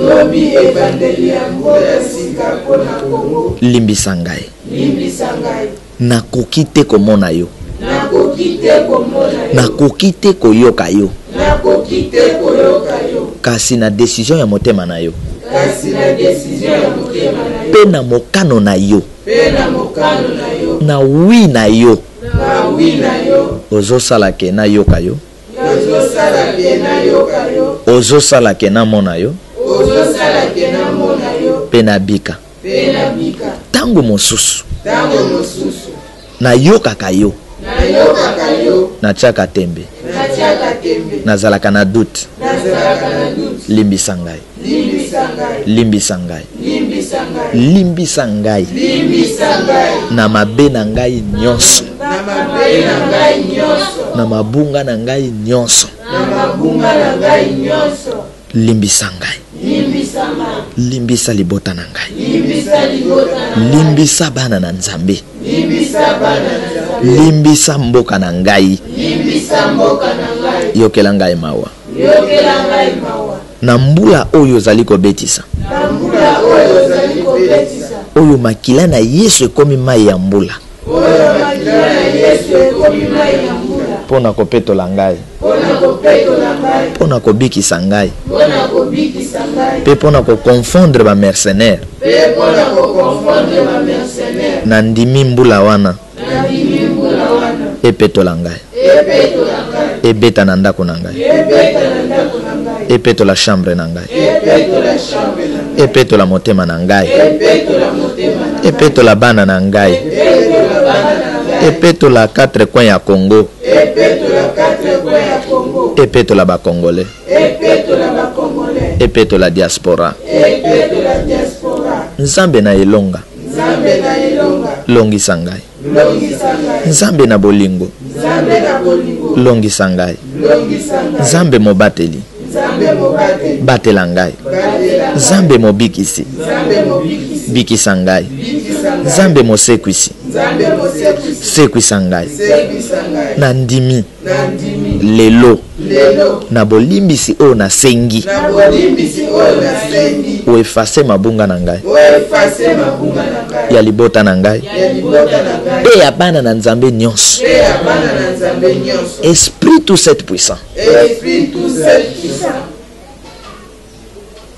Lobi ebandeli ya mbula ya sika pona Congo. Limbisa ngai. Limbisa ngai. Nakoki te komona yo. Nakoki te komona yo. Nakoki te koyoka yo. Nakoki te koyoka yo. Kasi na decision ya motema na yo. Kasi na decision ya motema na yo. Pe na mokano na yo. Pe na mokano na yo. Na wi na yo. Na wi na yo. Ozosala ke na yoka yo. Ozosala ke na yoka yo. Ozosala ke na mona yo. Ozosala ke na mona yo. Pe na bika. Pe na bika. Tango mosusu. Tango mosusu. Na yokaka yo. Na yokaka yo. Na tiaka tembe. Na tiaka tembe. Nazalaka na doute. Nazalaka na doute. Limbisa ngai. Limbisa ngai. Limbisa ngai. Limbisa ngai. Limbisa ngai. Limbisa ngai. Na mabe na ngai nyonso. Na mabe na ngai nyonso. Na mabunga na ngai nyonso. Na mabunga na ngai nyonso. Limbisa ngai. Limbisa ngai. Limbisa libota na ngai. Limbisa libota na ngai. Limbisa bana na nzambe. Limbisa bana na nzambe. Limbisa mboka na ngai. Limbisa mboka na ngai. Yokela ngai mawa. Yokela ngai mawa. Na mbula oyo zali kobetisa. Na mbula oyo zali kobetisa. Oyo makila na Yesu ekomi mai ya mbula. Oyo makila na Yesu ekomi mai ya mbula. Pona kopetola ngai. Pona kopetola ngai. Pona kobikisa ngai. Pona kobikisa ngai. Pe pona kokonfondre ba mercenaire. Pe pona kokonfondre ba mercenaire. Na ndimi mbula wana. Na ndimi mbula wana. Epetola ngai. Epetola ngai. Ebeta na ndako na ngai. Ebeta na ndako na ngai. Epetola chambre na ngai. Epetola chambre na ngai. Epetola motema na ngai. Epetola motema na ngai. Epetola bana na ngai. Epetola bana na ngai. Epetola 4 coins ya Congo. Epetola 4 coins ya Congo. Epetola ba Congolais. Epetola ba Congolais. Epetola diaspora. Epetola diaspora. Nzambe na elonga. Nzambe na elonga. longisa ngai. Longisa ngai. Nzambe na bolingo. Nzambe na bolingo. Longisa ngai. Longisa ngai. Nzambe mobateli. Nzambe mobateli. Batela ngai. Batela. Nzambe mobikisi. Nzambe mobikisi. Bikisa ngai. Bikisa ngai. Nzambe mosekwisi. Nzambe mosekwisi. Sekwisa ngai. Sekwisa ngai. Na ndimi. Na ndimi. Lelo. Lelo. Na bolimbisi oyo nasengi. Na bolimbisi oyo nasengi. Oefase mabunga na ngai. Oefase mabunga na ngai. Ya libota na ngai. Ya libota na ngai. Pe ya bana na Nzambe nyonso. Pe ya bana na Nzambe nyonso. Esprit tout cette puissant. Esprit tout cette puissant.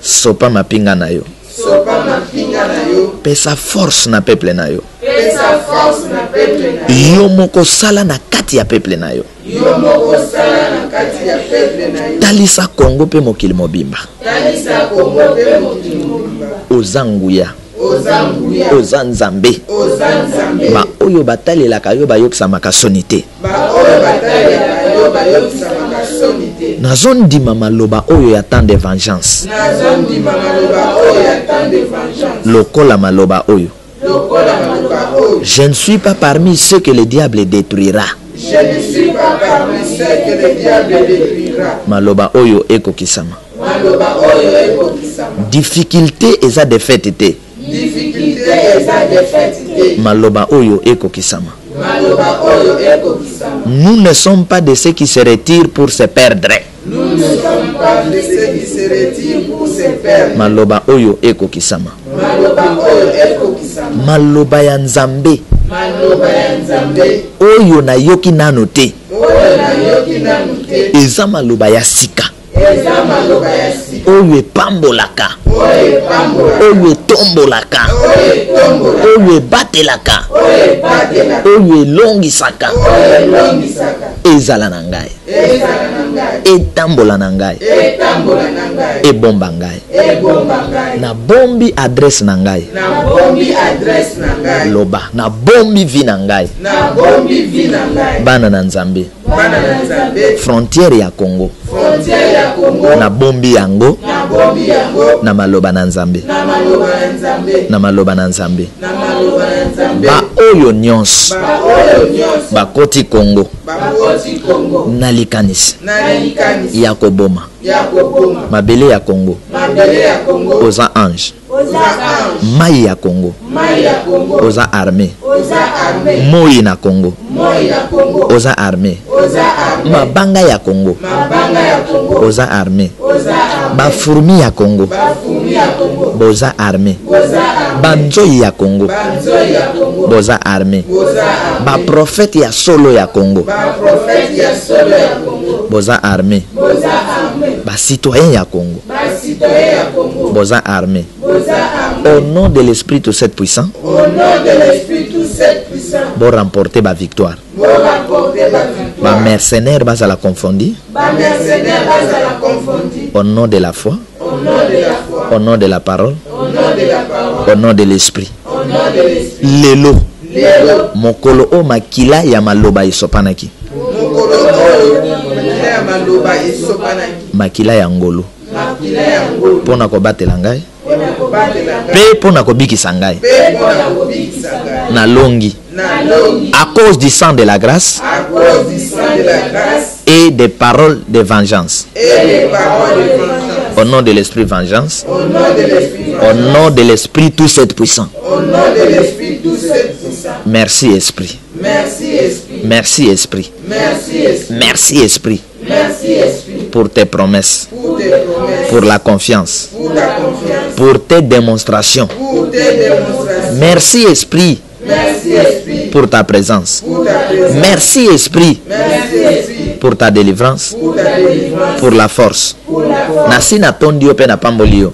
Sopa mapinga na yo. Sopa mapinga na yo. Pesa force na peuple na yo. Pesa force na peuple na yo. Yo moko sala na kati ya peuple na yo. Yo moko sala na kati ya peuple na yo. Talisa Kongo pe mokili mobimba. Talisa Kongo pe mokili mobimba. Oza nguya. Oza nguya. Oza Nzambe. Oza Nzambe. Ba oyo batalelaka yo bayokisamaka soni te. Ba oyo batalelaka yo bayokisamaka soni te. Nazondima maloba oyo ya temps de vengeance. Nazondima maloba oyo ya temps de vengeance. Lokola maloba oyo. Lokola maloba oyo. Je ne suis pas parmi ceux que le diable détruira. Je ne suis pas parmi ceux que le diable détruira. Maloba oyo ekokisama. Maloba oyo ekokisama. Difficulté eza défaite te. Difficulté eza défaite te. Maloba oyo ekokisama. Maloba oyo ekokisama. Nous ne sommes pas de ceux qui se retirent pour se perdre. Nous ne sommes pas de ceux qui se retirent pour se perdre. Maloba oyo ekokisama. Maloba oyo ekokisama. Maloba ya Nzambe Maloba ya Nzambe oyo nayoki nano te. oyo nayoki nanu te. Eza maloba ya sika. Eza maloba ya sika. Oyo epambolaka. Oyo epambolaka. Oyo etombolaka. Oyo etombolaka. Oyo ebatelaka. Oyo ebatelaka. Oyo elongisaka. Oyo elongisaka. Ezala na ngai. Ezala na ngai. Etambola na ngai. Etambola na ngai. Ebomba ngai. Ebomba ngai. Nabombi adresse na ngai. Nabombi adresse na ngai. Loba nabombi vi na ngai. Nabombi vi na ngai. Bana na Nzambe. Bana na Nzambe. Frontière ya Congo. Frontière ya Congo. Nabombi yango. Nabombi yango. Na maloba na Nzambe. Na maloba na Nzambe. Na maloba na Nzambe. Na maloba na Nzambe. Ba oyo nyonso. Ba oyo nyonso. Bakoti Congo. Bakoti Congo. Na likanisi. Na likanisi. Ya koboma. Ya koboma. Mabele ya Congo. Mabele ya Congo. Oza ange. Oza ange. Mai ya Congo. Mai ya Congo. Oza armée. Oza armée. Moi na Congo. Moi ya Congo. Oza armée. Oza armée. Mabanga ya Congo. Mabanga ya Congo. Oza armée. Oza armée. Bafurmi ya Congo. Bafurmi ya Congo. Boza armée. Oza armée. Banzoi ya Congo. Banzoi ya Congo. Boza armée. Oza armée. Ba prophète ya solo ya Congo. Ba prophète ya solo ya Congo. Boza armée. Boza armée. Ba citoyen ya Congo. Ba citoyen ya Congo. Boza armée. Boza armée. Au nom de l'Esprit tout cette puissant. Au nom de l'Esprit tout cette puissant. Bon remporter ba victoire. Bon remporter ba victoire. Ba mercenaire bas à la confondre. Ba mercenaire bas à la confondre. Au nom de la foi. Au nom de la foi. Au nom de la parole. Au nom de la parole. Au nom de l'Esprit. Au nom de l'Esprit. Lelo. Lelo. Mokolo o makila ya maloba isopanaki. Mokolo oyo makila ya maloba isopanaki. Makila ya ngolo. Makila ya ngolo. Pona kobatela ngai. Pona kobatela ngai. Pe pona kobikisa ngai. Pe pona kobikisa ngai. Na longi. Na longi. À cause du sang de la grâce. À cause du sang de la grâce. Et des paroles de vengeance. Et des paroles de vengeance. Au nom de l'Esprit vengeance. Au nom de l'Esprit Au vengeance. nom de l'Esprit tout cette puissant. Au nom de l'Esprit tout cette puissant. Merci Esprit. Merci Esprit. Merci Esprit. Merci Esprit. Merci Esprit. Merci Esprit. Pour tes promesses. Pour tes promesses. Pour la confiance. Pour ta confiance. Pour tes démonstrations. Pour tes démonstrations. Merci Esprit. Merci Esprit. Pour ta présence. Pour ta présence. Merci Esprit. Merci Esprit. Pour ta délivrance. Pour ta délivrance. Pour la force. Pour la force. Nasi na tondi yo pe na pamboli yo.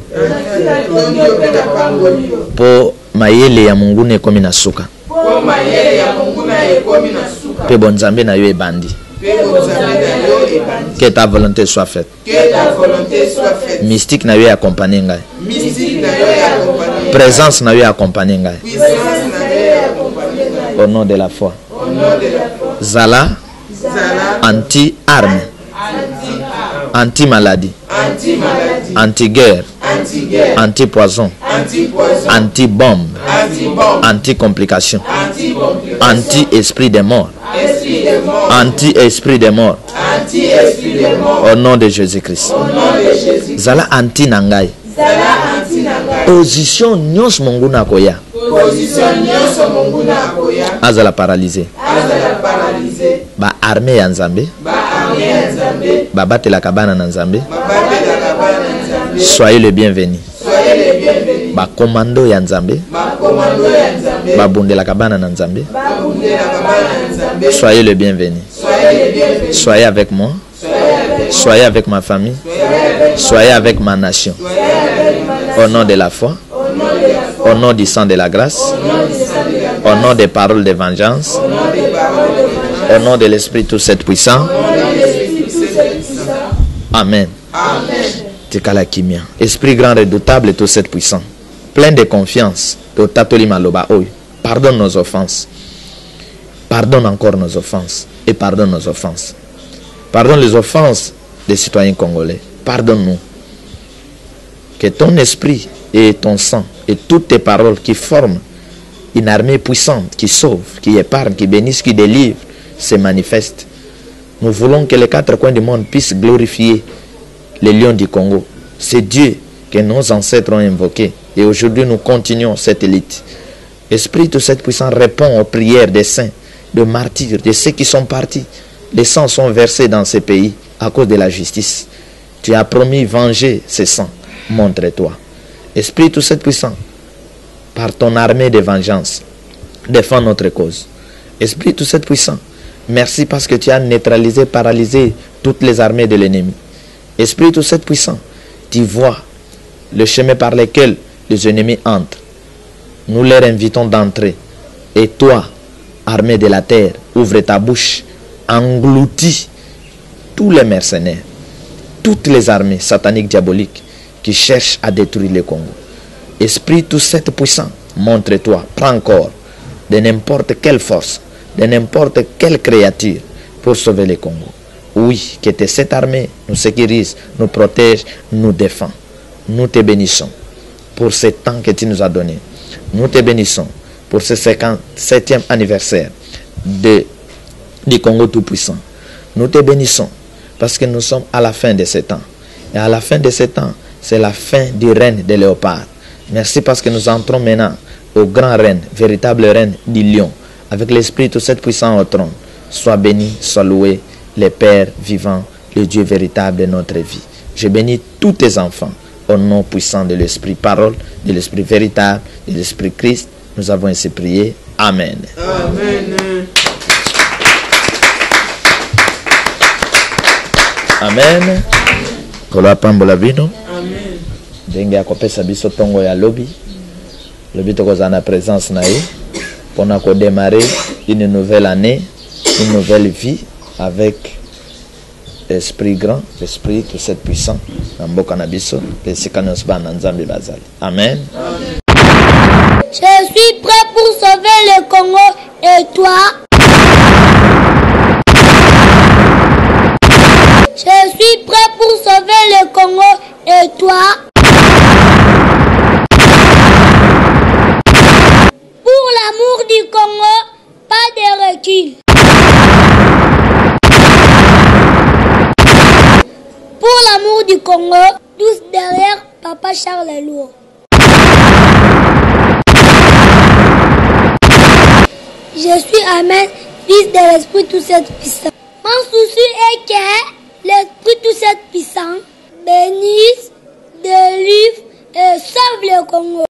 Tondio pe na pamboli yo. Po mayele ya Mungu ne komi na suka. Po mayele ya Mungu na ekomi na suka. Pe bonzambe na yo ebandi. Pe bonzambe na yo ebandi. Que ta volonté soit faite. Que ta volonté soit faite. Mystique na yo accompagner ngai. Mystique na yo accompagner. Présence na yo accompagner ngai. Puissance na yo accompagner ngai. Au nom de la foi. Au nom de la foi. Zala Zala anti-arme, anti-arme. anti-maladie, Anti-maladie. anti-guerre, anti-guerre, anti-poison, anti-poison, anti-bombe, anti-bombe, anti-complication, anti-complication, anti-esprit des morts, esprit des morts, anti-esprit des morts, anti-esprit des morts, au nom de Jésus-Christ. au nom de Jésus. Zala anti-nangai. Zala anti-nangai. Position nyos monguna koya. Position nyonso monguna akoya. Azala paralysé. Azala paralysé. Ba armée ya Nzambe. Ba armée ya Nzambe. Ba batelaka bana na Nzambe. Ba batelaka bana na Nzambe. Soyez le bienvenu. Soyez les bienvenus. Ba commando ya Nzambe. Ba commando ya Nzambe. Ba bundelaka bana na Nzambe. Ba bundelaka bana na Nzambe. Soyez le bienvenu. Soyez les bienvenus. Soyez avec moi. Soyez avec ma famille. Soyez avec ma nation. Au nom de la foi. Au nom du sang de la grâce. Au nom des paroles de vengeance. Au nom de l'Esprit tout cette puissant. Amen. Tikala kimia. Esprit grand redoutable tout cette puissant. Plein de confiance. Pardonne nos offenses. Pardonne encore nos offenses. Et pardonne nos offenses. Pardonne les offenses des citoyens congolais. Pardonne-nous. Que ton esprit et ton sang et toutes tes paroles qui forment une armée puissante, qui sauve, qui épargne, qui bénisse, qui délivre, se manifestent. Nous voulons que les quatre coins du monde puissent glorifier les lions du Congo. C'est Dieu que nos ancêtres ont invoqué. Et aujourd'hui, nous continuons cette élite. Esprit de cette puissance répond aux prières des saints, de martyrs, de ceux qui sont partis. Les sangs sont versés dans ces pays à cause de la justice. Tu as promis venger ces sangs. Montre-toi. Esprit tout cette puissant, par ton armée de vengeance, défends notre cause. Esprit tout cette puissant, merci parce que tu as neutralisé, paralysé toutes les armées de l'ennemi. Esprit tout cette puissant, tu vois le chemin par lequel les ennemis entrent. Nous leur invitons d'entrer. Et toi, armée de la terre, ouvre ta bouche, engloutis tous les mercenaires, toutes les armées sataniques diaboliques qui cherchent à détruire le Congo. Esprit tout cette puissant, montre-toi, prends corps de n'importe quelle force, de n'importe quelle créature pour sauver le Congo. Oui, que cette armée nous sécurise, nous protège, nous défend. Nous te bénissons pour ce temps que tu nous as donné. Nous te bénissons pour ce 57e anniversaire du Congo Tout-Puissant. Nous te bénissons parce que nous sommes à la fin de ce temps. Et à la fin de ce temps, c'est la fin du règne des léopards. Merci parce que nous entrons maintenant au grand règne, véritable règne du lion, avec l'Esprit tout cette puissant au trône. Sois béni, sois loué, le Père vivant, le Dieu véritable de notre vie. Je bénis tous tes enfants au nom puissant de l'Esprit parole, de l'Esprit véritable, de l'Esprit Christ. Nous avons ainsi prié. Amen. Amen. Amen. Kolo apambola bino. Amen. Ndenge akopesa biso tongo ya lobi. Lobi tokozala na présence na ye pona ko démarrer une nouvelle année, une nouvelle vie avec l'esprit grand, l'esprit tout cette puissant na mboka na biso pe sikana sba na Nzambe bazali. Amen. Je suis prêt pour sauver le Congo et toi? Je suis prêt pour sauver le Congo et toi? Pour l'amour du Congo, pas de recul. Pour l'amour du Congo, tous derrière Papa Charles Lourd. Je suis Amen, fils de l'Esprit tout cette puissant. Mon souci est que l'Esprit tout cette puissant bénisse, délivre et sauve le Congo.